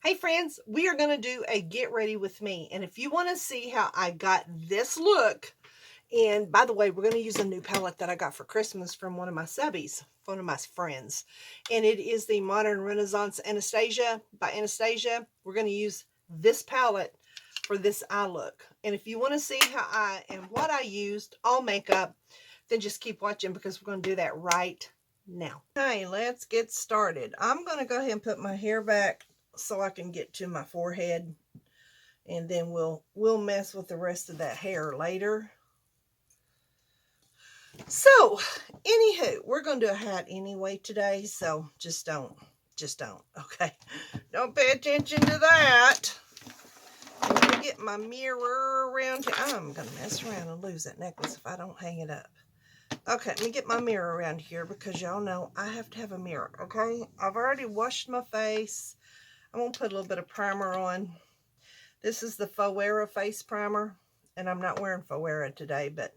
Hey friends, we are going to do a get ready with me. And if you want to see how I got this look, and by the way, we're going to use a new palette that I got for Christmas from one of my subbies, one of my friends. And it is the Modern Renaissance Anastasia by Anastasia. We're going to use this palette for this eye look. And if you want to see how I and what I used, all makeup, then just keep watching because we're going to do that right now. Okay, let's get started. I'm going to go ahead and put my hair back so I can get to my forehead, and then we'll mess with the rest of that hair later. So anywho, we're gonna do a hat anyway today, so just don't, okay, don't pay attention to that. I'm gonna get my mirror around here. I'm gonna mess around and lose that necklace if I don't hang it up. Okay, let me get my mirror around here because y'all know I have to have a mirror. Okay, I've already washed my face. I'm going to put a little bit of primer on. This is the Faux face primer, and I'm not wearing Faux today, but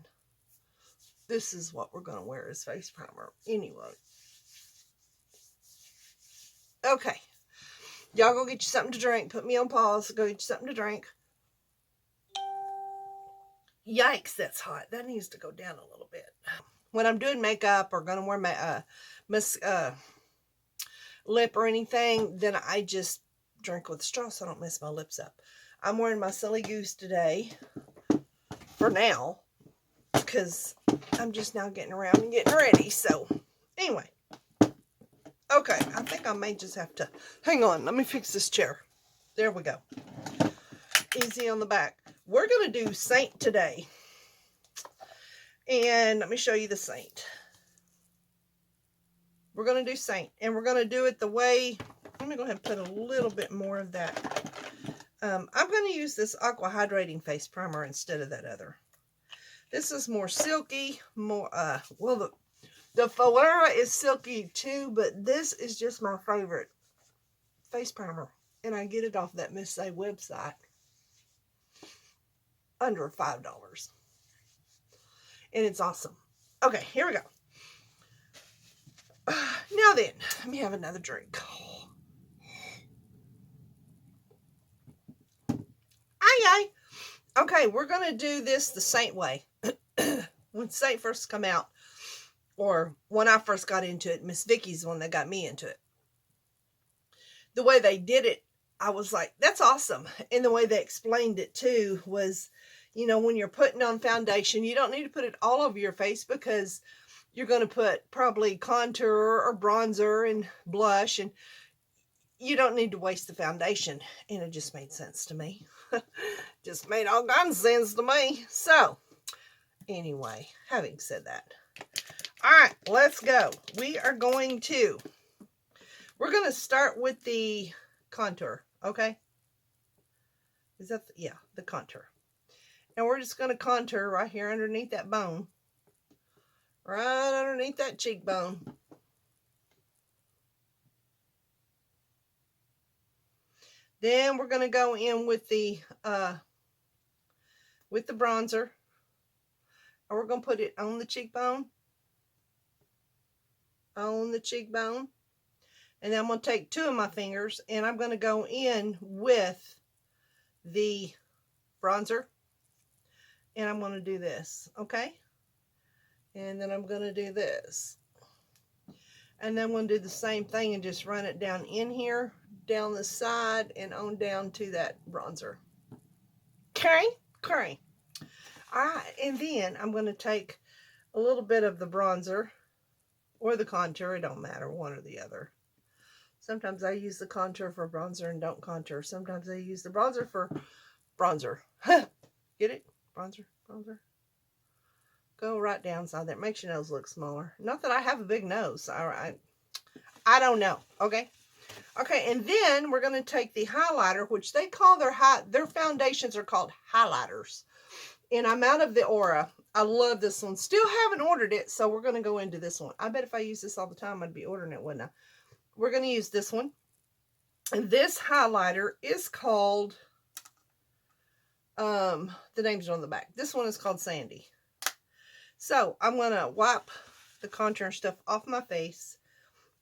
this is what we're going to wear as face primer anyway. Okay, y'all go get you something to drink. Put me on pause. Go get you something to drink. Yikes, that's hot. That needs to go down a little bit. When I'm doing makeup or going to wear my lip or anything, then I just drink with a straw so I don't mess my lips up. I'm wearing my Silly Goose today for now because I'm just now getting around and getting ready. So anyway, okay, I think I may just have to hang on. Let me fix this chair. There we go. Easy on the back. We're going to do Seint today, and let me show you the Seint. We're going to do Seint, and we're going to do it the way, let me go ahead and put a little bit more of that. I'm going to use this Aqua Hydrating Face Primer instead of that other. This is more silky, more, well, the Faux is silky too, but this is just my favorite face primer. And I get it off that Miss A website. Under $5. And it's awesome. Okay, here we go. Now then, let me have another drink. Aye. Okay, we're going to do this the Seint way. When Seint first come out, or when I first got into it, Miss Vicky's the one that got me into it. The way they did it, I was like, that's awesome. And the way they explained it too was, you know, when you're putting on foundation, you don't need to put it all over your face because you're going to put probably contour or bronzer and blush, and you don't need to waste the foundation. And it just made sense to me. Just made all kinds of sense to me. So anyway, having said that, all right, let's go. We're going to start with the contour. Okay, is that the contour? And we're just going to contour right here underneath that bone, right underneath that cheekbone. Then we're going to go in with the bronzer, and we're going to put it on the cheekbone, and then I'm going to take two of my fingers and I'm going to go in with the bronzer, and I'm going to do this, okay? And then I'm going to do this. And then I'm going to do the same thing and just run it down in here, down the side, and on down to that bronzer. Okay? Okay. All right, and then I'm going to take a little bit of the bronzer or the contour. It don't matter, one or the other. Sometimes I use the contour for bronzer and don't contour. Sometimes I use the bronzer for bronzer. Get it? Bronzer. Go right down side there. Makes your nose look smaller. Not that I have a big nose. All right. I don't know. Okay. Okay, and then we're going to take the highlighter, which they call their foundations are called highlighters. And I'm out of the Aura. I love this one. Still haven't ordered it, so we're going to go into this one. I bet if I use this all the time, I'd be ordering it, wouldn't I? We're going to use this one. And this highlighter is called, the names are on the back. This one is called Sandy. So I'm going to wipe the contour and stuff off my face.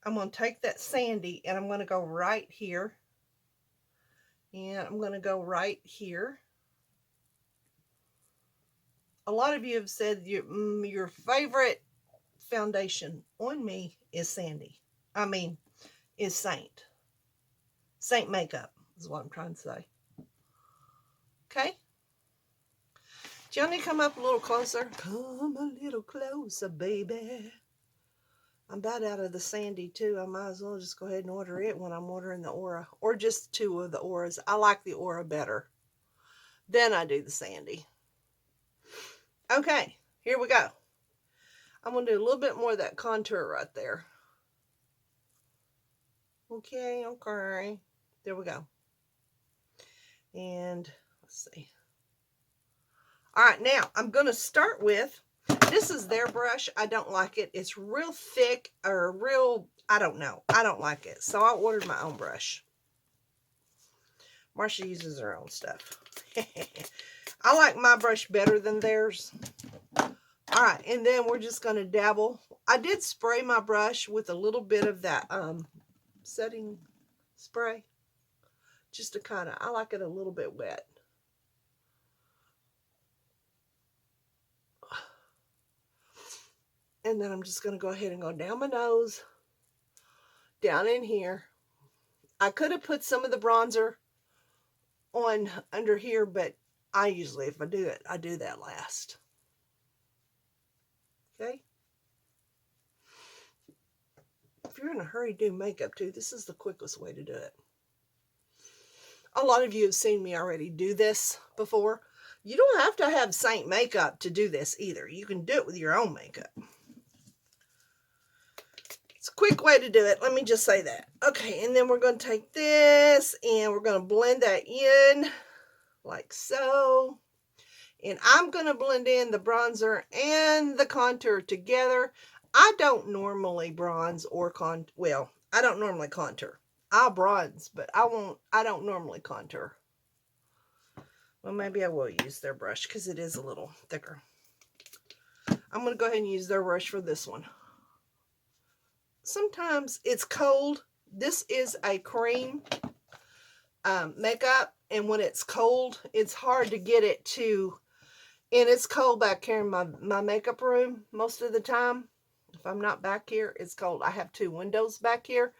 I'm going to take that Sandy and I'm going to go right here And I'm going to go right here. A lot of you have said your favorite foundation on me is Sandy. I mean, is Seint. Seint makeup is what I'm trying to say. Okay. Do y'all need to come up a little closer? Come a little closer, baby. I'm about out of the Sandy too. I might as well just go ahead and order it when I'm ordering the Aura. Or just 2 of the Auras. I like the Aura better. Then I do the Sandy. Okay, here we go. I'm going to do a little bit more of that contour right there. Okay, okay. There we go. And let's see. All right, now I'm going to start with, this is their brush. I don't like it. It's real thick or real, I don't know. I don't like it. So I ordered my own brush. Marcia uses her own stuff. I like my brush better than theirs. All right, and then we're just going to dabble. I did spray my brush with a little bit of that setting spray. Just to kind of, I like it a little bit wet. And then I'm just going to go ahead and go down my nose, down in here. I could have put some of the bronzer on under here, but I usually, if I do it, I do that last. Okay. If you're in a hurry to do makeup too, this is the quickest way to do it. A lot of you have seen me already do this before. You don't have to have Seint makeup to do this either. You can do it with your own makeup. It's a quick way to do it. Let me just say that. Okay, and then we're going to take this and we're going to blend that in like so. And I'm going to blend in the bronzer and the contour together. I don't normally bronze or well, I don't normally contour. I'll bronze, but I don't normally contour. Well, maybe I will use their brush because it is a little thicker. I'm going to go ahead and use their brush for this one. Sometimes it's cold. This is a cream makeup, and when it's cold, it's hard to get it to, and it's cold back here in my makeup room most of the time. If I'm not back here, it's cold. I have 2 windows back here,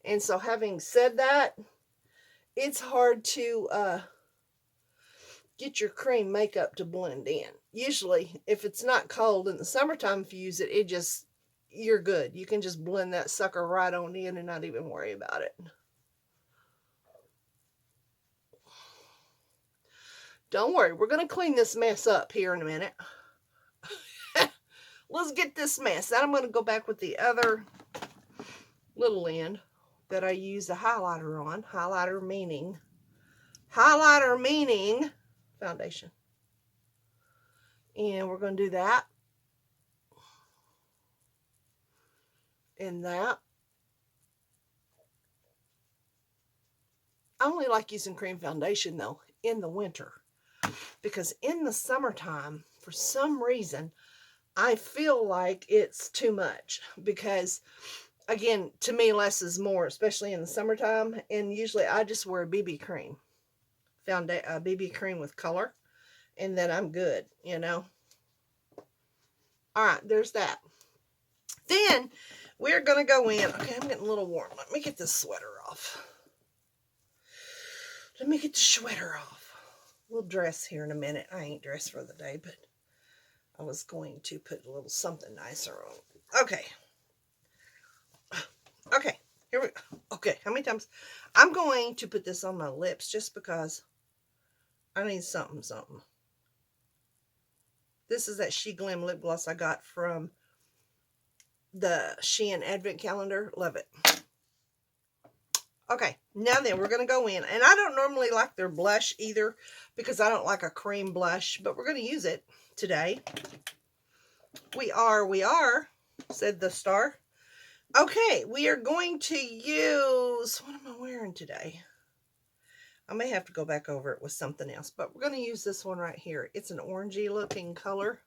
and so having said that, it's hard to get your cream makeup to blend in. Usually, if it's not cold in the summertime, if you use it, you're good. You can just blend that sucker right on in and not even worry about it. Don't worry, we're going to clean this mess up here in a minute. Let's get this mess. Then I'm going to go back with the other little end that I use the highlighter on. Highlighter meaning foundation. And we're going to do that. And that. I only like using cream foundation though in the winter, because in the summertime, for some reason, I feel like it's too much, because again, to me, less is more, especially in the summertime. And usually I just wear a BB cream, a BB cream with color, and then I'm good, you know. All right, there's that. Then we're going to go in. Okay, I'm getting a little warm. Let me get this sweater off. Let me get the sweater off. We'll dress here in a minute. I ain't dressed for the day, but I was going to put a little something nicer on. Okay. Okay, here we go. Okay, how many times? I'm going to put this on my lips just because I need something. This is that She Glam lip gloss I got from the SHEIN Advent Calendar. Love it. Okay, now then, we're going to go in. And I don't normally like their blush either, because I don't like a cream blush, but we're going to use it today. We are, said the star. Okay, we are going to use, what am I wearing today? I may have to go back over it with something else, but we're going to use this one right here. It's an orangey looking color.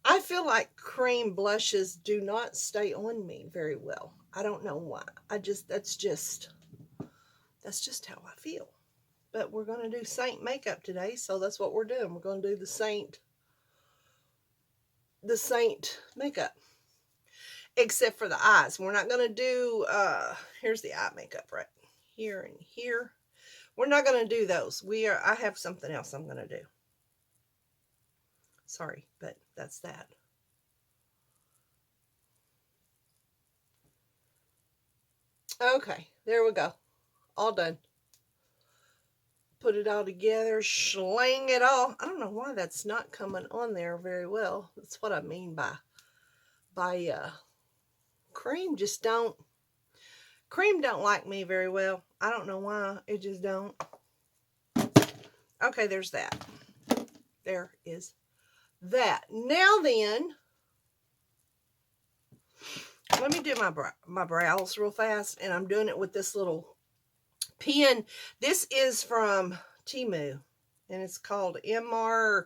I feel like cream blushes do not stay on me very well. I don't know why. That's just how I feel. But we're going to do Seint makeup today, so that's what we're doing. We're going to do the Seint makeup. Except for the eyes. We're not going to do, here's the eye makeup right here and here. We're not going to do those. I have something else I'm going to do. Sorry, but that's that. Okay, there we go. All done. Put it all together, sling it all. I don't know why that's not coming on there very well. That's what I mean by cream don't like me very well. I don't know why. It just don't. Okay, there's that. There is that. Now then, let me do my brows real fast, and I'm doing it with this little pen. This is from Temu, and it's called MR.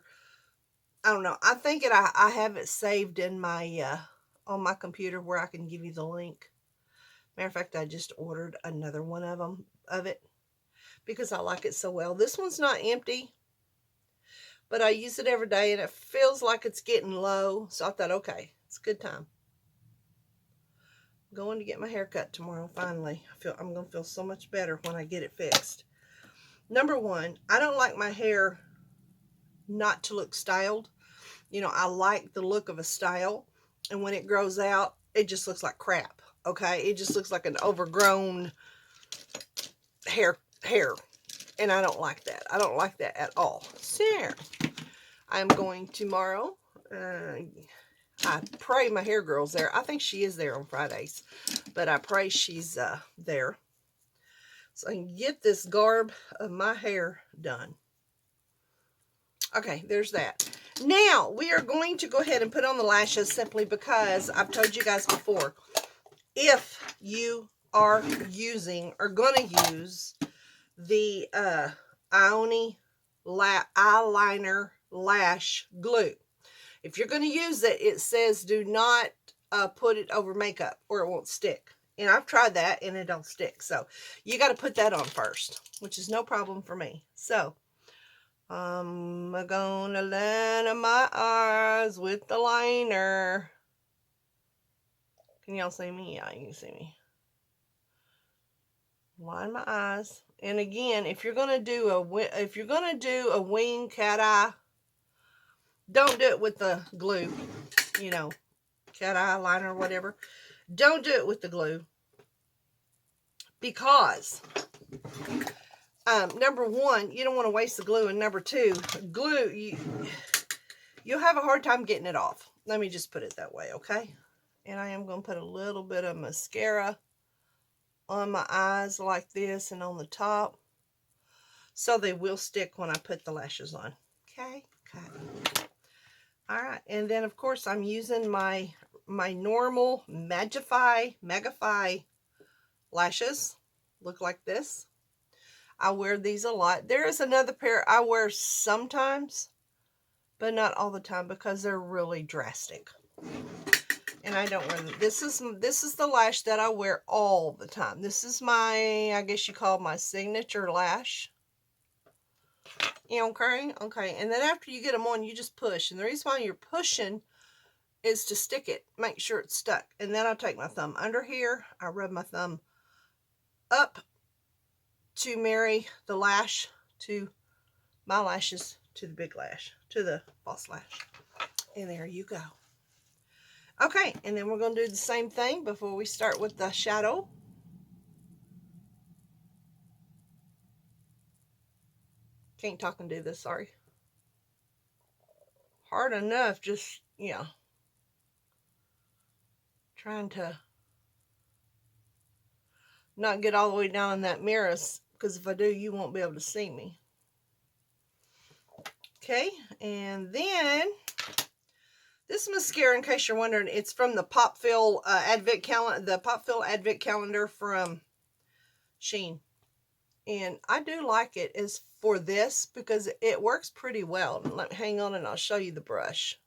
I don't know. I think I have it saved in my on my computer where I can give you the link. Matter of fact, I just ordered another one of it because I like it so well. This one's not empty, but I use it every day, and it feels like it's getting low. So I thought, okay, it's a good time. I'm going to get my hair cut tomorrow, finally. I'm going to feel so much better when I get it fixed. Number one, I don't like my hair not to look styled. You know, I like the look of a style, and when it grows out, it just looks like crap. Okay, it just looks like an overgrown hair, and I don't like that. I don't like that at all. So, I'm going tomorrow. I pray my hair girl's there. I think she is there on Fridays, but I pray she's there so I can get this garb of my hair done. Okay, there's that. Now, we are going to go ahead and put on the lashes simply because I've told you guys before, if you are using or going to use the Ioni eyeliner lash glue, if you're going to use it, it says do not put it over makeup or it won't stick. And I've tried that and it don't stick. So you got to put that on first, which is no problem for me. So I'm going to line my eyes with the liner. Can y'all see me? Yeah, you can see me. Line my eyes. And again, if you're going to do a wing cat eye, don't do it with the glue, you know, cat eye liner or whatever. Don't do it with the glue because number one, you don't want to waste the glue, and number two, glue, you'll have a hard time getting it off. Let me just put it that way, okay? And I am going to put a little bit of mascara on my eyes like this and on the top so they will stick when I put the lashes on. Okay? Okay. All right. And then, of course, I'm using my normal MAGEFY lashes. Look like this. I wear these a lot. There is another pair I wear sometimes, but not all the time because they're really drastic. And I don't wear them. This is the lash that I wear all the time. This is my, I guess you call it my signature lash. Okay? Okay. And then after you get them on, you just push. And the reason why you're pushing is to stick it. Make sure it's stuck. And then I take my thumb under here. I rub my thumb up to marry the lash to my lashes to the big lash, to the false lash. And there you go. Okay, and then we're going to do the same thing before we start with the shadow. Can't talk and do this, sorry. Hard enough, just, you know, trying to not get all the way down in that mirror, because if I do, you won't be able to see me. Okay, and then this mascara, in case you're wondering, it's from the Pop Fill Advent calendar, the Pop Fill Advent calendar from SHEIN. And I do like it as for this because it works pretty well. Hang on and I'll show you the brush.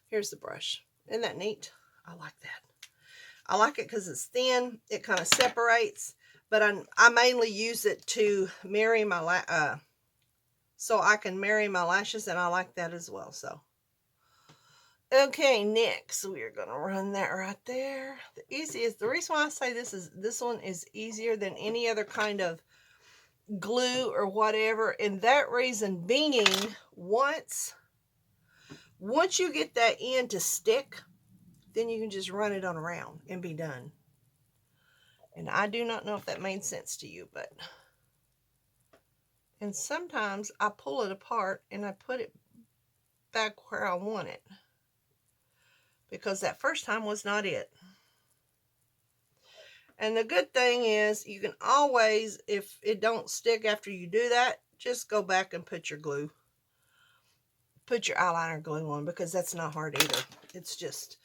Here's the brush. Isn't that neat? I like that. I like it because it's thin. It kind of separates, but I mainly use it to marry my so I can marry my lashes, and I like that as well. So okay, next we're gonna run that right there. The reason why I say this one is easier than any other kind of glue or whatever, and that reason being, once you get that end to stick, then you can just run it on around and be done. And I do not know if that made sense to you, but and sometimes I pull it apart and I put it back where I want it, because that first time was not it. And the good thing is you can always, if it don't stick after you do that, just go back and put your eyeliner glue on, because that's not hard either. It's just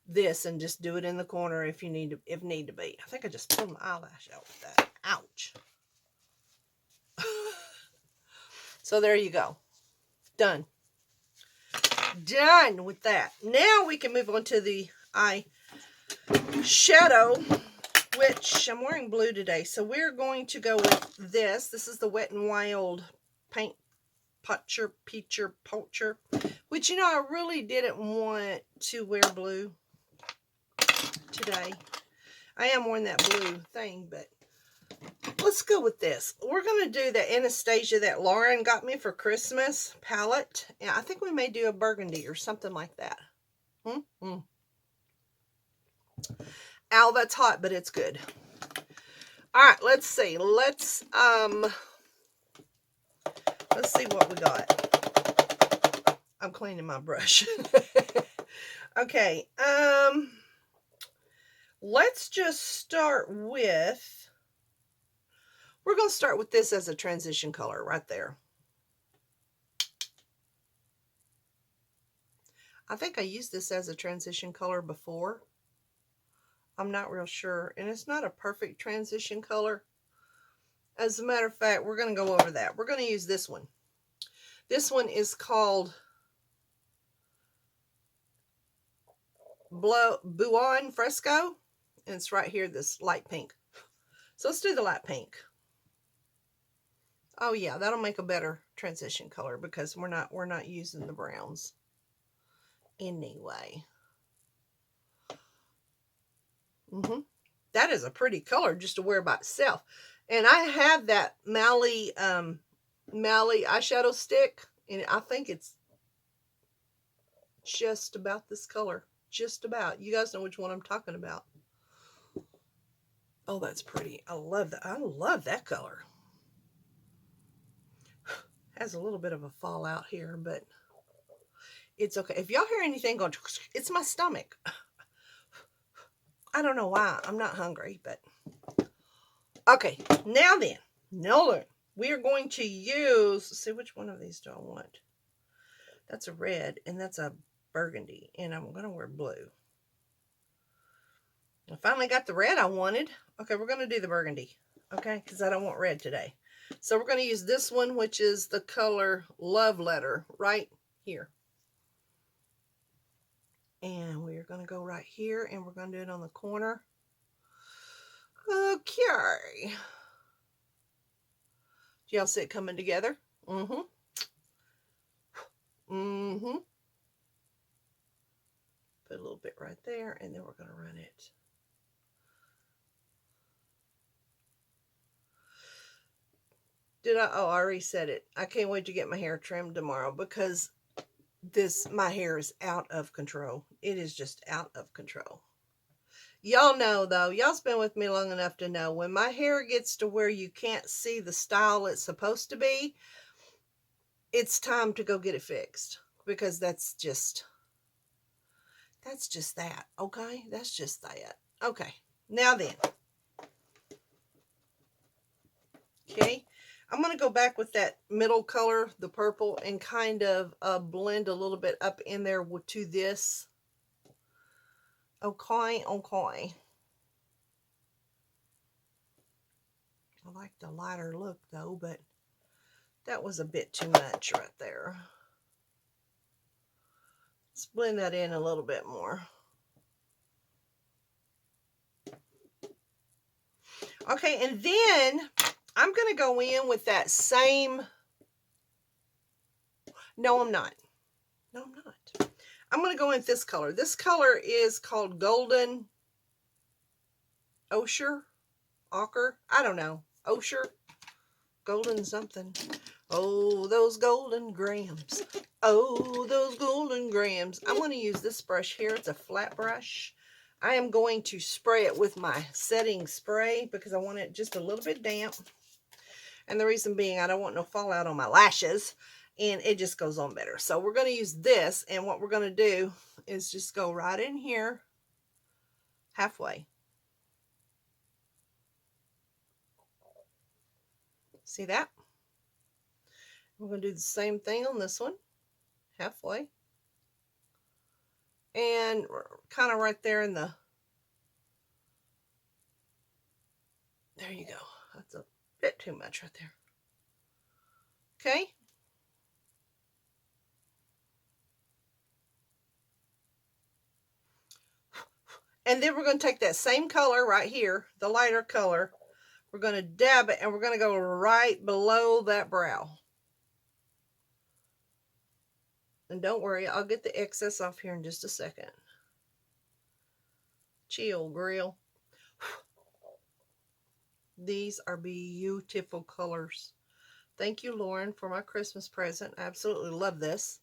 this, and just do it in the corner if need to be. I think I just pulled my eyelash out with that. Ouch. So there you go. Done. Done with that. Now we can move on to the eyeshadow, which I'm wearing blue today. So we're going to go with this. This is the Wet n Wild Paint Poacher, which, you know, I really didn't want to wear blue today. I am wearing that blue thing, but let's go with this. We're going to do the Anastasia that Lauren got me for Christmas palette. And I think we may do a burgundy or something like that. Ow, that's hot, but it's good. All right, let's see. Let's see what we got. I'm cleaning my brush. Okay, let's just start with, we're going to start with this as a transition color right there. I think I used this as a transition color before. I'm not real sure. And it's not a perfect transition color. As a matter of fact, we're going to go over that. We're going to use this one. This one is called Buon Fresco. And it's right here, this light pink. So let's do the light pink. Oh yeah, that'll make a better transition color, because we're not using the browns anyway. That is a pretty color just to wear by itself. And I have that Mally eyeshadow stick, and I think it's just about this color. Just about. You guys know which one I'm talking about. Oh, that's pretty. I love that. I love that color. Has a little bit of a fallout here, but it's okay. If y'all hear anything going, it's my stomach. I don't know why. I'm not hungry, but okay. Now then, we are going to use, see, which one of these do I want? That's a red, and that's a burgundy, and I'm going to wear blue. I finally got the red I wanted. Okay, we're going to do the burgundy, okay, because I don't want red today. So we're going to use this one, which is the color Love Letter, right here. And we're going to go right here, and we're going to do it on the corner. Okay. Do y'all see it coming together? Put a little bit right there, and then we're going to run it. I already said it. I can't wait to get my hair trimmed tomorrow, because my hair is out of control. It is just out of control. Y'all know, though, y'all's been with me long enough to know, when my hair gets to where you can't see the style it's supposed to be, it's time to go get it fixed, because that's just that, okay? That's just that. Okay, now then. Okay, I'm going to go back with that middle color, the purple, and kind of blend a little bit up in there to this. Okay. I like the lighter look, though, but that was a bit too much right there. Let's blend that in a little bit more. Okay, and then I'm going to go in with that same... No, I'm not. No, I'm not. I'm going to go in with this color. This color is called Golden Ochre. Ochre? I don't know. Ochre? Golden something. Oh, those golden grams. Oh, those golden grams. I'm going to use this brush here. It's a flat brush. I am going to spray it with my setting spray because I want it just a little bit damp. And the reason being, I don't want no fallout on my lashes. And it just goes on better. So we're going to use this. And what we're going to do is just go right in here halfway. See that? We're going to do the same thing on this one. Halfway. And kind of right there in the... There you go. That's a bit too much right there. Okay. And then we're going to take that same color right here, the lighter color. We're going to dab it and we're going to go right below that brow. And don't worry, I'll get the excess off here in just a second. Chill, grill. These are beautiful colors. Thank you, Lauren, for my Christmas present. I absolutely love this.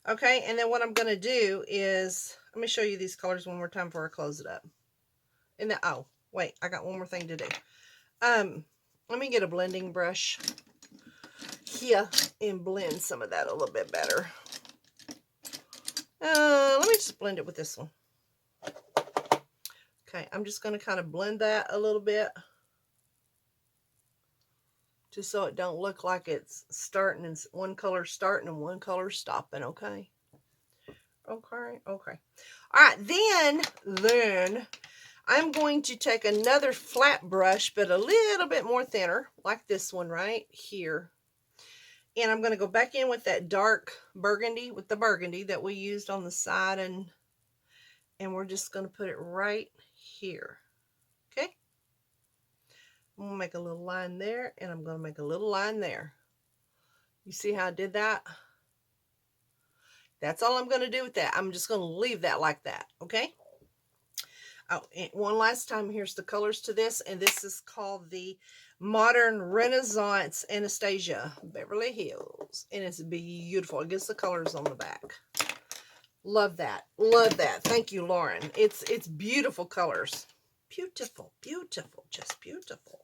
Okay, and then what I'm going to do is, let me show you these colors one more time before I close it up. And then, oh, wait, I got one more thing to do. Let me get a blending brush here and blend some of that a little bit better. Let me just blend it with this one. Okay, I'm just going to kind of blend that a little bit. Just so it don't look like it's starting and one color starting and one color stopping, okay? Okay. All right, then I'm going to take another flat brush, but a little bit more thinner, like this one right here. And I'm going to go back in with that dark burgundy, with the burgundy that we used on the side, and we're just going to put it right here. Okay? I'm going to make a little line there, and I'm going to make a little line there. You see how I did that? That's all I'm going to do with that. I'm just going to leave that like that, okay? Oh, and one last time, here's the colors to this, and this is called the Modern Renaissance Anastasia Beverly Hills, and it's beautiful. It gets the colors on the back. Love that. Love that. Thank you, Lauren. It's beautiful colors. Beautiful, beautiful, just beautiful.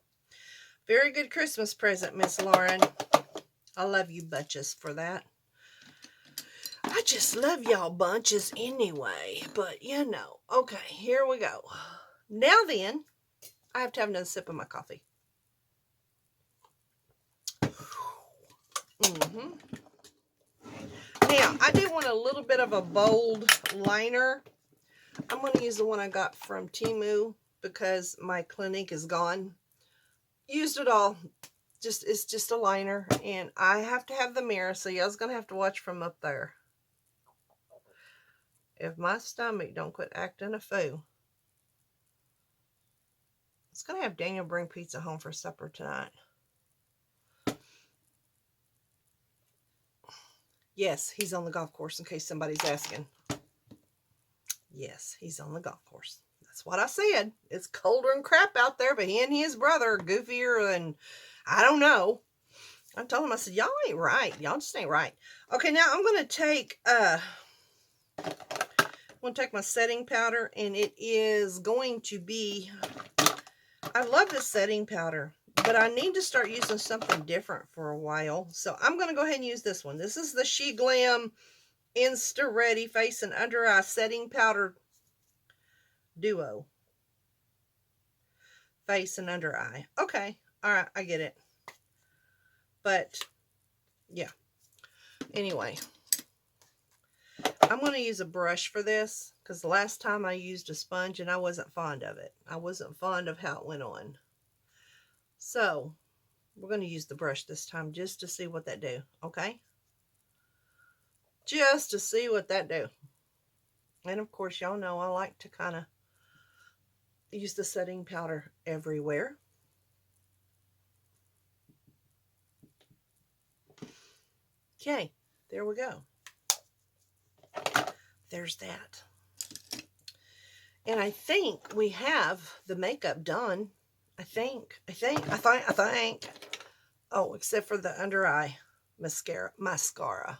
Very good Christmas present, Miss Lauren. I love you bunches for that. I just love y'all bunches anyway, but you know. Okay, here we go. Now then, I have to have another sip of my coffee. Now, I do want a little bit of a bold liner. I'm going to use the one I got from Temu because my Clinique is gone. Used it all. It's just a liner, and I have to have the mirror, so y'all's going to have to watch from up there. If my stomach don't quit acting a fool. It's going to have Daniel bring pizza home for supper tonight. Yes, he's on the golf course, in case somebody's asking. Yes, he's on the golf course. That's what I said. It's colder than crap out there, but he and his brother are goofier and I don't know. I told him, I said, y'all ain't right. Y'all just ain't right. Okay, now I'm going to take my setting powder, and it is going to be, I love this setting powder, but I need to start using something different for a while. So I'm going to go ahead and use this one. This is the She Glam Insta Ready Face and Under Eye Setting Powder Duo. Face and under eye. Okay. All right. I get it. But yeah. Anyway, I'm going to use a brush for this because the last time I used a sponge and I wasn't fond of it. I wasn't fond of how it went on. So we're going to use the brush this time just to see what that do. Okay. Just to see what that do. And of course, y'all know I like to kind of use the setting powder everywhere. Okay, there we go. There's that. And I think we have the makeup done. I think. Oh, except for the under eye mascara.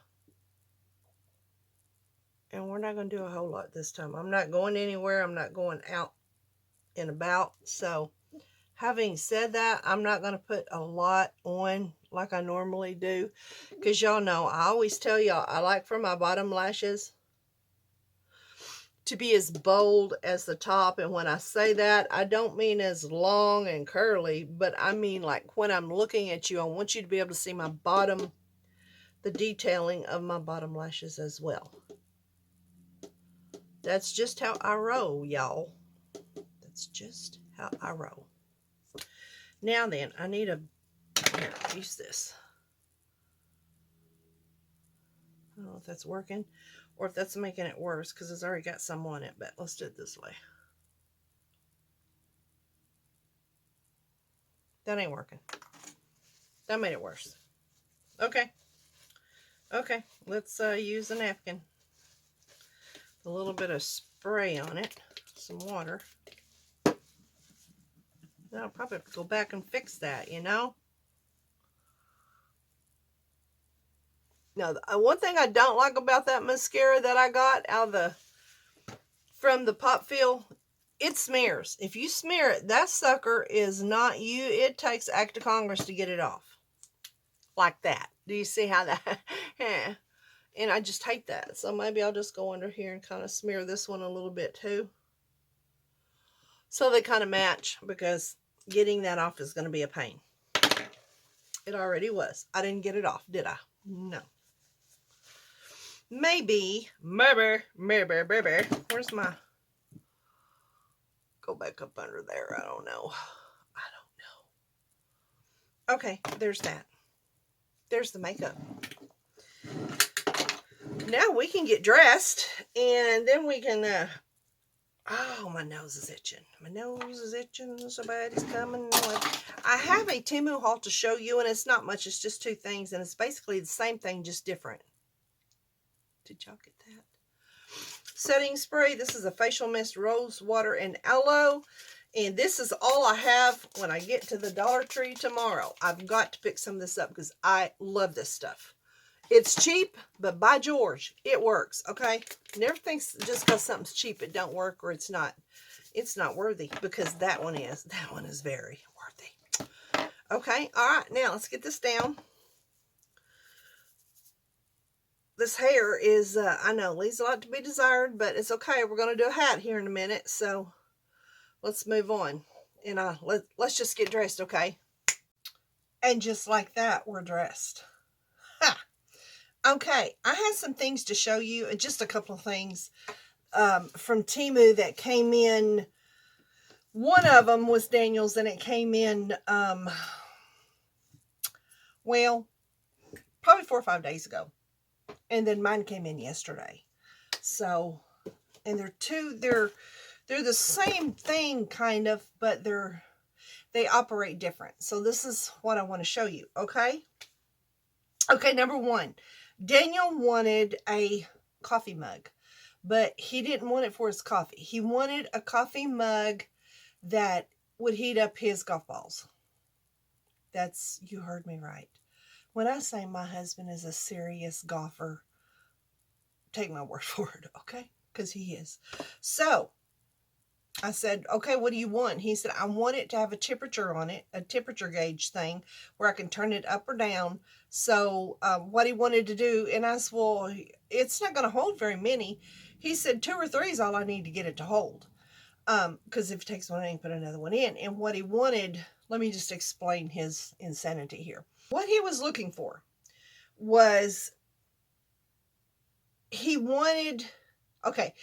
And we're not going to do a whole lot this time. I'm not going anywhere. I'm not going out and about. So, having said that, I'm not going to put a lot on like I normally do. Because y'all know, I always tell y'all, I like for my bottom lashes to be as bold as the top. And when I say that, I don't mean as long and curly, but I mean like when I'm looking at you, I want you to be able to see my bottom, the detailing of my bottom lashes as well. That's just how I roll, y'all. That's just how I roll. Now then, I need a, here, use this. I don't know if that's working or if that's making it worse because it's already got some on it, but let's do it this way. That ain't working. That made it worse. Okay. Okay, let's use a napkin. A little bit of spray on it, some water. Now I'll probably have to go back and fix that, you know? Now, one thing I don't like about that mascara that I got out of from the Pop Feel, it smears. If you smear it, that sucker is not you. It takes Act of Congress to get it off. Like that. Do you see how that? Yeah. And I just hate that. So maybe I'll just go under here and kind of smear this one a little bit too. So they kind of match, because getting that off is going to be a pain. It already was. I didn't get it off, did I? No. Maybe. Where's my... Go back up under there. I don't know. Okay, there's that. There's the makeup. Now we can get dressed, and then we can, oh, my nose is itching. My nose is itching. Somebody's coming. I have a Temu haul to show you, and it's not much. It's just 2 things, and it's basically the same thing, just different. Did y'all get that? Setting spray. This is a facial mist, rose water, and aloe. And this is all I have when I get to the Dollar Tree tomorrow. I've got to pick some of this up because I love this stuff. It's cheap, but by George, it works, okay? Never think just because something's cheap it don't work, or it's not worthy, because that one is very worthy. Okay, all right, now let's get this down. This hair is, I know, leaves a lot to be desired, but it's okay. We're going to do a hat here in a minute, so let's move on. And let's just get dressed, okay? And just like that, we're dressed. Ha! Okay, I have some things to show you, just a couple of things from Temu that came in. One of them was Daniel's, and it came in, well, probably 4 or 5 days ago. And then mine came in yesterday. So, and they're the same thing, kind of, but they operate different. So this is what I want to show you, okay? Okay, number 1. Daniel wanted a coffee mug, but he didn't want it for his coffee. He wanted a coffee mug that would heat up his golf balls. You heard me right. When I say my husband is a serious golfer, take my word for it, okay? Because he is. So, I said, okay, what do you want? He said, I want it to have a temperature on it, a temperature gauge thing, where I can turn it up or down. So, what he wanted to do, and I said, well, it's not going to hold very many. He said 2 or 3 is all I need to get it to hold. Because if it takes one, I can put another one in. And what he wanted, let me just explain his insanity here. What he was looking for was, he wanted, okay,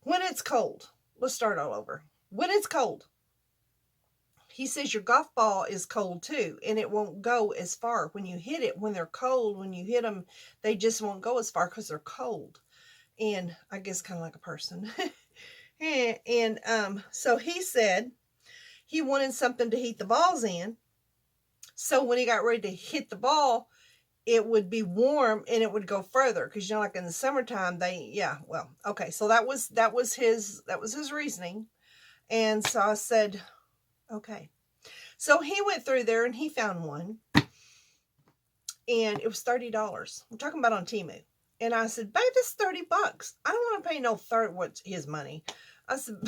when it's cold, let's start all over. When it's cold, he says your golf ball is cold too, and it won't go as far. When you hit it, when they're cold, when you hit them, they just won't go as far because they're cold. And I guess kind of like a person. So he said he wanted something to heat the balls in. So when he got ready to hit the ball, it would be warm and it would go further. Cause you know, like in the summertime, okay. So that was his reasoning. And so I said, okay. So he went through there and he found one. And it was $30. I'm talking about on Temu. And I said, babe, this is $30. I don't want to pay no what's his money. I said, I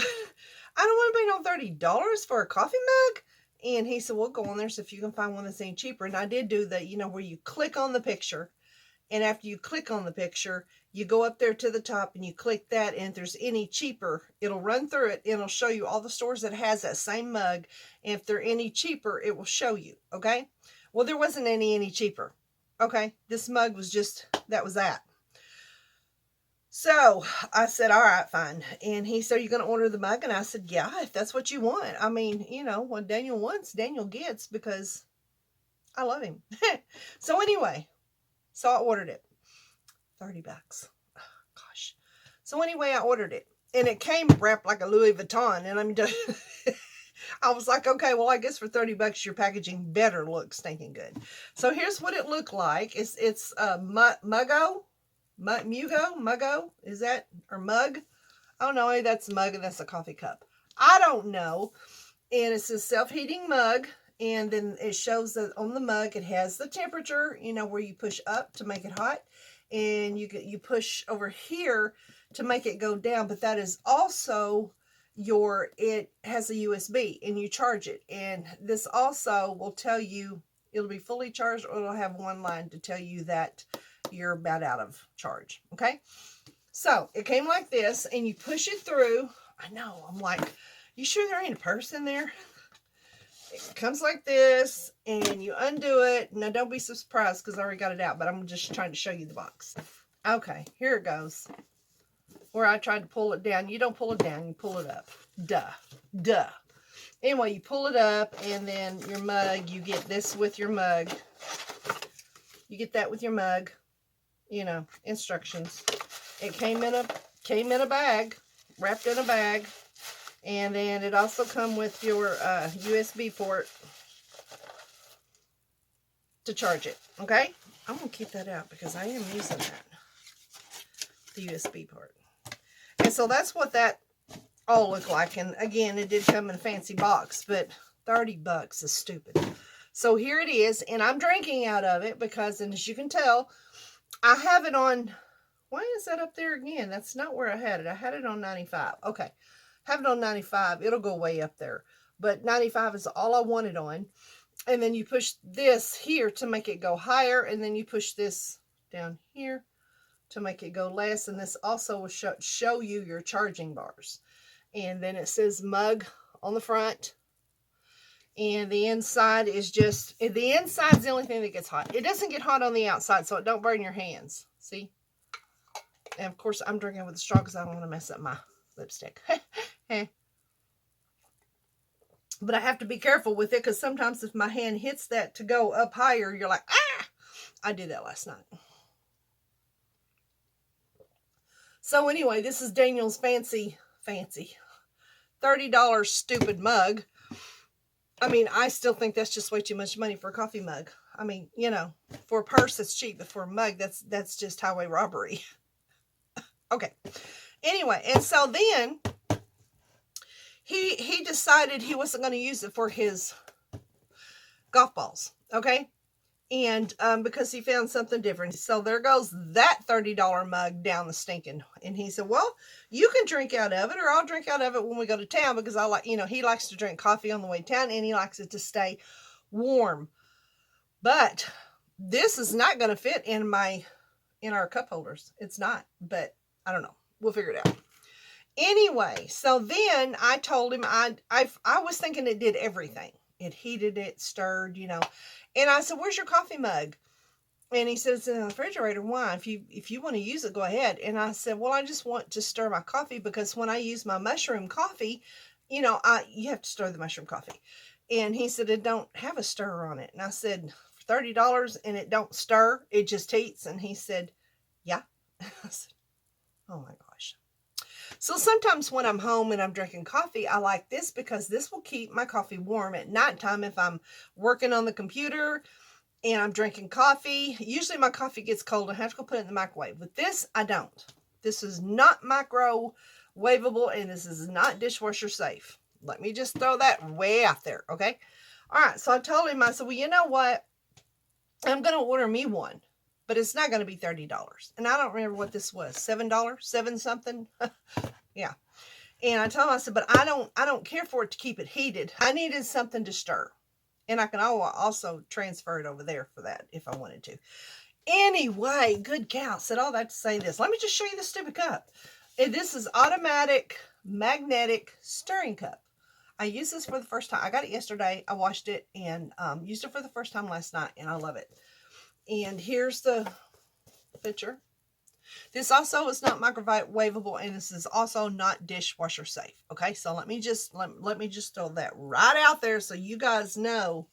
don't want to pay no $30 for a coffee mug. And he said, well, go on there, so if you can find one that's any cheaper. And I did do the, you know, where you click on the picture. And after you click on the picture, you go up there to the top and you click that. And if there's any cheaper, it'll run through it. And it'll show you all the stores that has that same mug. And if they're any cheaper, it will show you. Okay. Well, there wasn't any cheaper. Okay. This mug was just, that was that. So I said, all right, fine. And he said, are you going to order the mug? And I said, yeah, if that's what you want. I mean, you know, what Daniel wants, Daniel gets, because I love him. So anyway, so I ordered it. $30. Oh, gosh. So anyway, I ordered it. And it came wrapped like a Louis Vuitton. And I'm just, I was like, okay, well, I guess for $30, your packaging better look stinking good. So here's what it looked like. It's Muggo, is that, or mug? I don't know, maybe that's mug and that's a coffee cup. I don't know. And it's a self-heating mug. And then it shows that on the mug, it has the temperature, you know, where you push up to make it hot. And you push over here to make it go down. But that is also it has a USB and you charge it. And this also will tell you, it'll be fully charged, or it'll have one line to tell you that you're about out of charge. Okay. So it came like this and you push it through. I know. I'm like, you sure there ain't a purse in there? It comes like this and you undo it. Now don't be surprised because I already got it out, but I'm just trying to show you the box. Okay. Here it goes. Where I tried to pull it down. You don't pull it down. You pull it up. Duh. Anyway, you pull it up and then your mug, you get this with your mug. You get that with your mug. You know, instructions. It came in a bag, wrapped in a bag, and then it also come with your USB port to charge it. Okay, I'm gonna keep that out because I am using that, the USB port. And so that's what that all looked like. And again, it did come in a fancy box, but $30 is stupid. So here it is, and I'm drinking out of it because, and as you can tell, I have it on, why is that up there again? That's not where I had it. I had it on 95. Okay. Have it on 95. It'll go way up there. But 95 is all I want it on. And then you push this here to make it go higher. And then you push this down here to make it go less. And this also will show you your charging bars. And then it says mug on the front. And the inside is just, the inside's the only thing that gets hot. It doesn't get hot on the outside, so it don't burn your hands. See? And of course, I'm drinking with a straw because I don't want to mess up my lipstick. But I have to be careful with it because sometimes if my hand hits that to go up higher, you're like, ah! I did that last night. So anyway, this is Daniel's fancy $30 stupid mug. I mean, I still think that's just way too much money for a coffee mug. I mean, you know, for a purse, it's cheap, but for a mug, that's just highway robbery. Okay. Anyway, and so then he decided he wasn't going to use it for his golf balls. Okay. And because he found something different. So there goes that $30 mug down the stinking. And he said, well, you can drink out of it, or I'll drink out of it when we go to town, because I like, you know, he likes to drink coffee on the way to town and he likes it to stay warm. But this is not going to fit in our cup holders. It's not, but I don't know. We'll figure it out. Anyway, so then I told him I was thinking it did everything. It heated, it stirred, you know. And I said, where's your coffee mug? And he says, in the refrigerator. Why? If you want to use it, go ahead. And I said, well, I just want to stir my coffee because when I use my mushroom coffee, you know, you have to stir the mushroom coffee. And he said, it don't have a stirrer on it. And I said, for $30 and it don't stir, it just heats. And he said, yeah. I said, oh my gosh. So sometimes when I'm home and I'm drinking coffee, I like this because this will keep my coffee warm at nighttime if I'm working on the computer and I'm drinking coffee. Usually my coffee gets cold and I have to go put it in the microwave. With this, I don't. This is not microwavable and this is not dishwasher safe. Let me just throw that way out there, okay? All right, so I told him, I said, well, you know what? I'm going to order me one, but it's not going to be $30. And I don't remember what this was, $7, 7 something. Yeah. And I told him, I said, but I don't care for it to keep it heated. I needed something to stir. And I can also transfer it over there for that if I wanted to. Anyway, good cow. Said all that to say this. Let me just show you the stupid cup. And this is automatic magnetic stirring cup. I used this for the first time. I got it yesterday. I washed it and used it for the first time last night, and I love it. And here's the picture. This also is not microwavable, and this is also not dishwasher safe. Okay, so let me just throw that right out there so you guys know.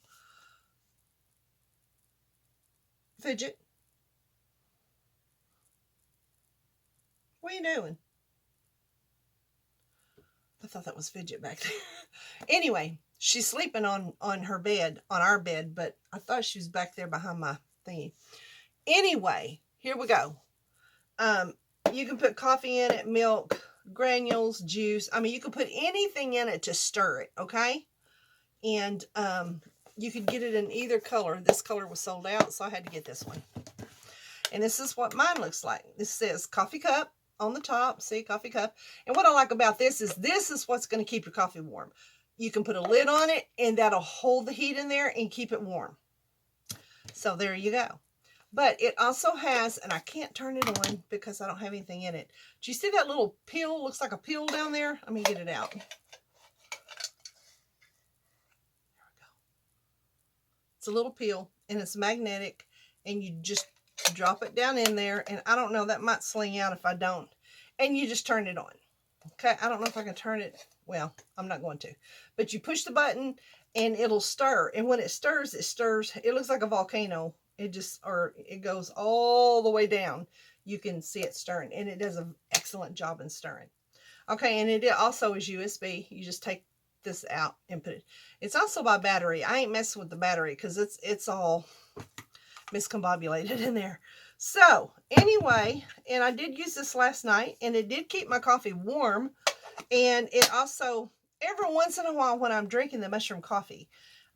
Fidget, what are you doing? I thought that was Fidget back there. Anyway, she's sleeping on her bed, on our bed, but I thought she was back there behind my thingy. Anyway, here we go. You can put coffee in it, milk, granules, juice. I mean, you can put anything in it to stir it, okay? And you could get it in either color. This color was sold out, so I had to get this one. And this is what mine looks like. This says coffee cup on the top. See, coffee cup. And what I like about this is what's going to keep your coffee warm. You can put a lid on it, and that'll hold the heat in there and keep it warm. So there you go. But it also has, and I can't turn it on because I don't have anything in it. Do you see that little peel? Looks like a peel down there. Let me get it out. There we go. It's a little peel, and it's magnetic, and you just drop it down in there, and I don't know, that might sling out if I don't. And you just turn it on. Okay, I don't know if I can turn it. Well, I'm not going to. But you push the button, and it'll stir. And when it stirs, it stirs. It looks like a volcano. It goes all the way down. You can see it stirring, and it does an excellent job in stirring. Okay, and it also is USB. You just take this out and put it. It's also by battery. I ain't messing with the battery because it's all miscombobulated in there. So anyway, and I did use this last night, and it did keep my coffee warm. And it also, every once in a while when I'm drinking the mushroom coffee,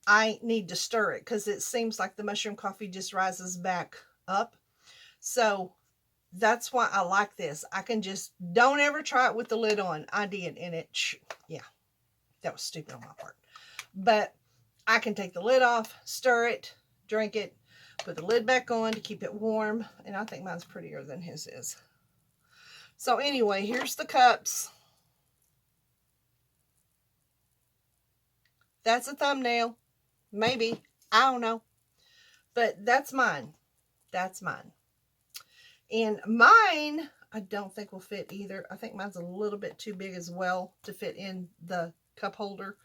I need to stir it because it seems like the mushroom coffee just rises back up. So that's why I like this. I can just, don't ever try it with the lid on. I did, and yeah, that was stupid on my part. But I can take the lid off, stir it, drink it, put the lid back on to keep it warm. And I think mine's prettier than his is. So anyway, here's the cups. That's a thumbnail. Maybe. I don't know. But that's mine. That's mine. And mine, I don't think will fit either. I think mine's a little bit too big as well to fit in the cup holder.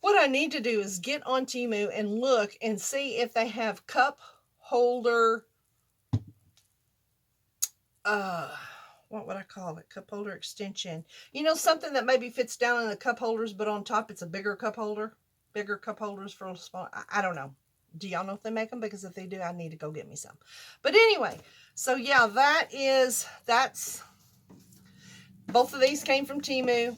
What I need to do is get on Temu and look and see if they have cup holder, what would I call it? Cup holder extension. You know, something that maybe fits down in the cup holders, but on top it's a bigger cup holder. Bigger cup holders for a small, I don't know. Do y'all know if they make them? Because if they do, I need to go get me some. But anyway, so yeah, that's, both of these came from Temu.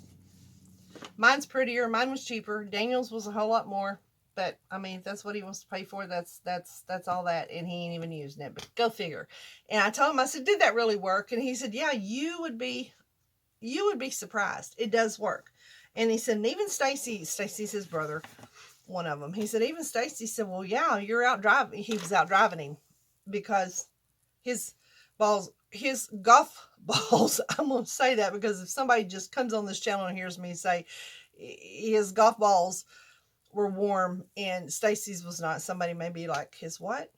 Mine's prettier. Mine was cheaper. Daniel's was a whole lot more. But, I mean, if that's what he wants to pay for, that's all that. And he ain't even using it. But go figure. And I told him, I said, did that really work? And he said, yeah, you would be surprised. It does work. And he said, and even Stacy's his brother, one of them. He said, even Stacy said, well, yeah, you're out driving. He was out driving him because his golf balls, I'm going to say that because if somebody just comes on this channel and hears me say his golf balls were warm and Stacy's was not, somebody may be like, his what?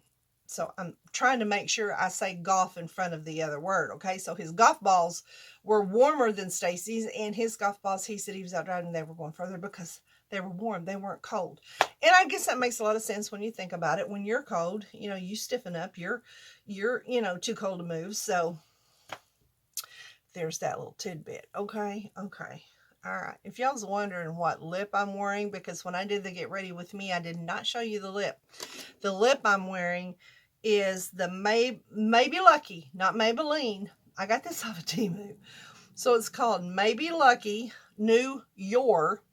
So I'm trying to make sure I say golf in front of the other word, okay? So his golf balls were warmer than Stacy's, and his golf balls, he said he was out driving, they were going further because they were warm. They weren't cold. And I guess that makes a lot of sense when you think about it. When you're cold, you know, you stiffen up. You're you know, too cold to move. So there's that little tidbit. Okay. Okay. All right. If y'all was wondering what lip I'm wearing, because when I did the Get Ready With Me, I did not show you the lip. The lip I'm wearing is the Maybe Lucky, not Maybelline. I got this off of Temu. So it's called Maybe Lucky New Your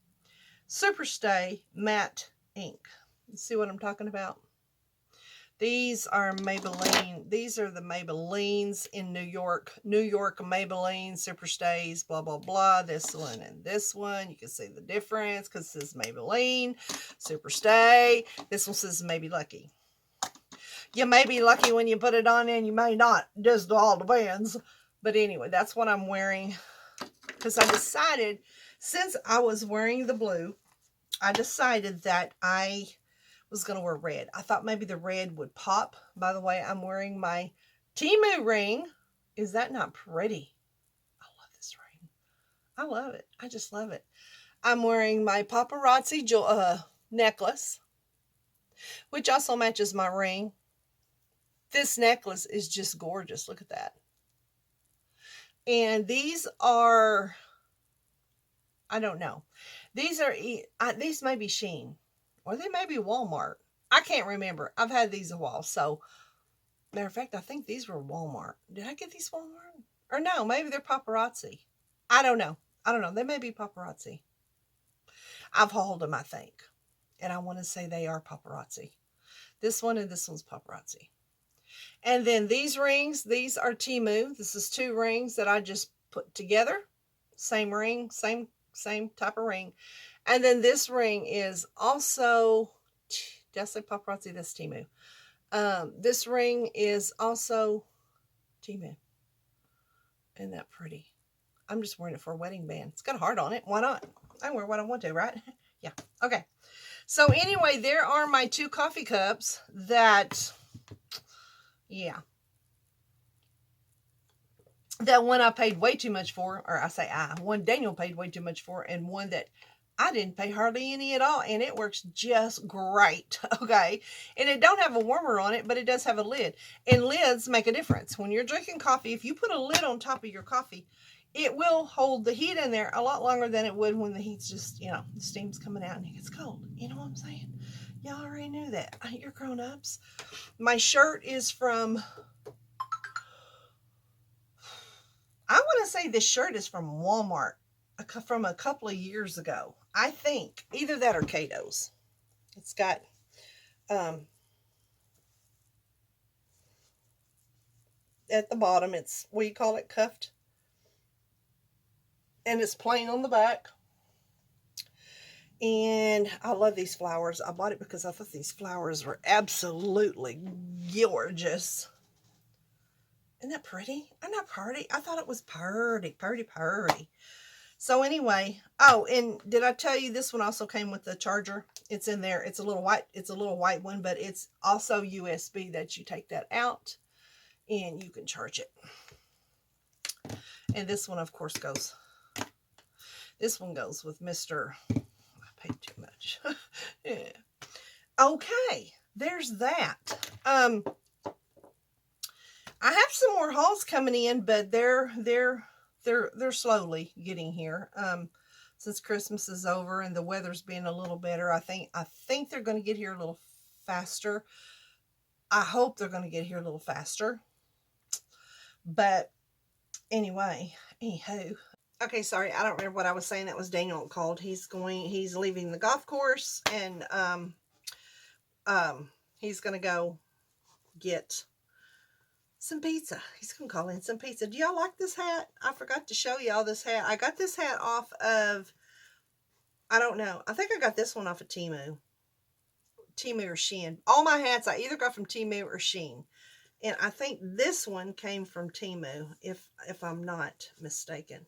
Superstay Matte Ink. You see what I'm talking about? These are Maybelline. These are the Maybellines in New York. New York Maybelline Superstays, blah, blah, blah. This one and this one. You can see the difference because this is Maybelline Superstay. This one says Maybe Lucky. You may be lucky when you put it on and you may not. Just all depends. But anyway, that's what I'm wearing. Because I decided, since I was wearing the blue, I decided that I was going to wear red. I thought maybe the red would pop. By the way, I'm wearing my Temu ring. Is that not pretty? I love this ring. I love it. I just love it. I'm wearing my paparazzi necklace, which also matches my ring. This necklace is just gorgeous. Look at that. And these are, I don't know. These may be SHEIN. Or they may be Walmart. I can't remember. I've had these a while. So, matter of fact, I think these were Walmart. Did I get these Walmart? Or no, maybe they're paparazzi. I don't know. I don't know. They may be paparazzi. I've hauled them, I think. And I want to say they are paparazzi. This one and this one's paparazzi. And then these rings, these are Temu. This is 2 rings that I just put together. Same ring, same type of ring. And then this ring is also, did I say paparazzi? That's Temu. This ring is also Temu. Isn't that pretty? I'm just wearing it for a wedding band. It's got a heart on it. Why not? I can wear what I want to, right? Yeah. Okay. So anyway, there are my 2 coffee cups that, yeah. That one I paid way too much for, or I say one Daniel paid way too much for, and one that I didn't pay hardly any at all, and it works just great, okay? And it don't have a warmer on it, but it does have a lid, and lids make a difference. When you're drinking coffee, if you put a lid on top of your coffee, it will hold the heat in there a lot longer than it would when the heat's just, you know, the steam's coming out and it gets cold. You know what I'm saying? Y'all already knew that. You're grown-ups. My shirt is from, I want to say this shirt is from Walmart from a couple of years ago. I think either that or Cato's. It's got at the bottom, it's, what do you call it, cuffed, and it's plain on the back. And I love these flowers. I bought it because I thought these flowers were absolutely gorgeous. Isn't that pretty? Isn't that pretty? I thought it was pretty. So anyway, oh, and did I tell you this one also came with the charger? It's in there. It's a little white one, but it's also USB that you take that out and you can charge it. And this one, of course, goes. This one goes with Mr. I paid too much. Yeah. Okay, there's that. I have some more hauls coming in, but they're slowly getting here. Since Christmas is over and the weather's being a little better, I think they're going to get here a little faster. I hope they're going to get here a little faster. But anyway, anywho. Okay, sorry, I don't remember what I was saying. That was Daniel called. He's leaving the golf course, and he's going to go get some pizza. He's going to call in some pizza. Do y'all like this hat? I forgot to show y'all this hat. I got this hat off of, I don't know. I think I got this one off of Temu. Temu or SHEIN. All my hats I either got from Temu or SHEIN. And I think this one came from Temu, if I'm not mistaken.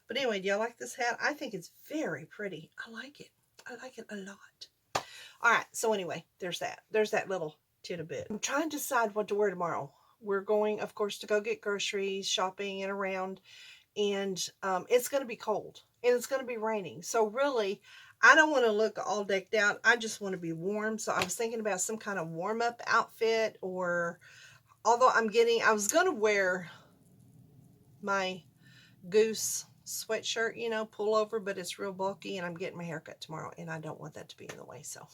But anyway, do y'all like this hat? I think it's very pretty. I like it. I like it a lot. All right, so anyway, there's that. There's that little tidbit. I'm trying to decide what to wear tomorrow. We're going, of course, to go get groceries, shopping, and around. And it's going to be cold. And it's going to be raining. So really, I don't want to look all decked out. I just want to be warm. So I was thinking about some kind of warm-up outfit. Or, although I was going to wear my goose sweatshirt, you know, pullover, but it's real bulky, and I'm getting my haircut tomorrow, and I don't want that to be in the way. So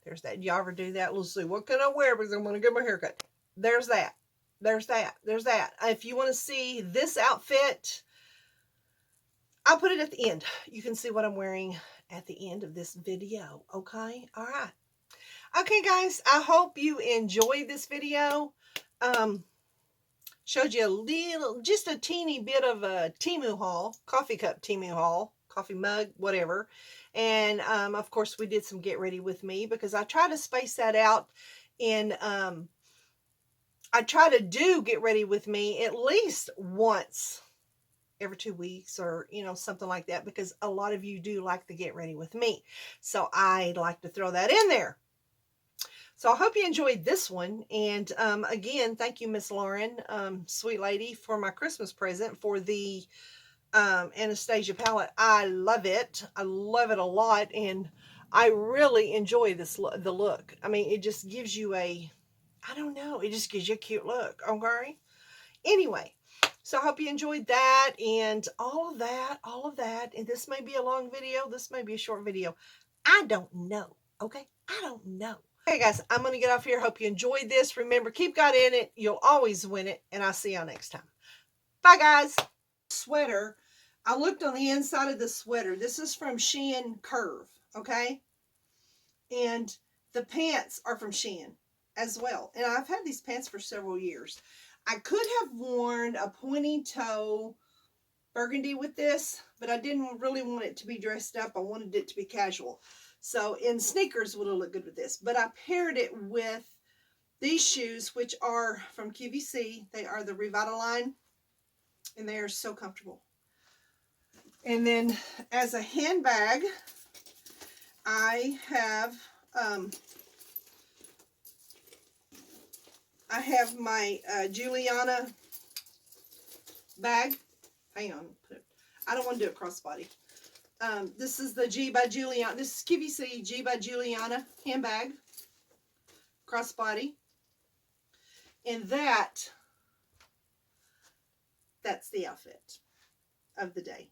there's that. Y'all ever do that? Let's see, what can I wear because I'm going to get my haircut? There's that. There's that. There's that. If you want to see this outfit, I'll put it at the end. You can see what I'm wearing at the end of this video. Okay? All right. Okay, guys, I hope you enjoyed this video. Showed you a little, just a teeny bit of a Temu haul, coffee cup Temu haul, coffee mug, whatever. And, of course, we did some Get Ready With Me because I try to space that out in, I try to do Get Ready With Me at least once every 2 weeks, or, you know, something like that, because a lot of you do like the Get Ready With Me. So I like to throw that in there. So I hope you enjoyed this one. And again, thank you, Miss Lauren, sweet lady, for my Christmas present for the Anastasia palette. I love it. I love it a lot. And I really enjoy this the look. I mean, it just gives you a, I don't know, it just gives you a cute look. Okay? Anyway, so I hope you enjoyed that and all of that. And this may be a long video. This may be a short video. I don't know. Okay? I don't know. Okay, guys, I'm going to get off here. Hope you enjoyed this. Remember, keep God in it. You'll always win it. And I'll see y'all next time. Bye, guys. Sweater. I looked on the inside of the sweater. This is from SHEIN Curve, okay? And the pants are from SHEIN as well. And I've had these pants for several years. I could have worn a pointy toe burgundy with this, but I didn't really want it to be dressed up. I wanted it to be casual. So in sneakers would have looked good with this. But I paired it with these shoes, which are from QVC. They are the Revitalign, and they are so comfortable. And then as a handbag, I have my Giuliana bag. Hang on, I don't want to do it crossbody. This is the G by Giuliana. This is QVC G by Giuliana handbag, crossbody, and that's the outfit of the day.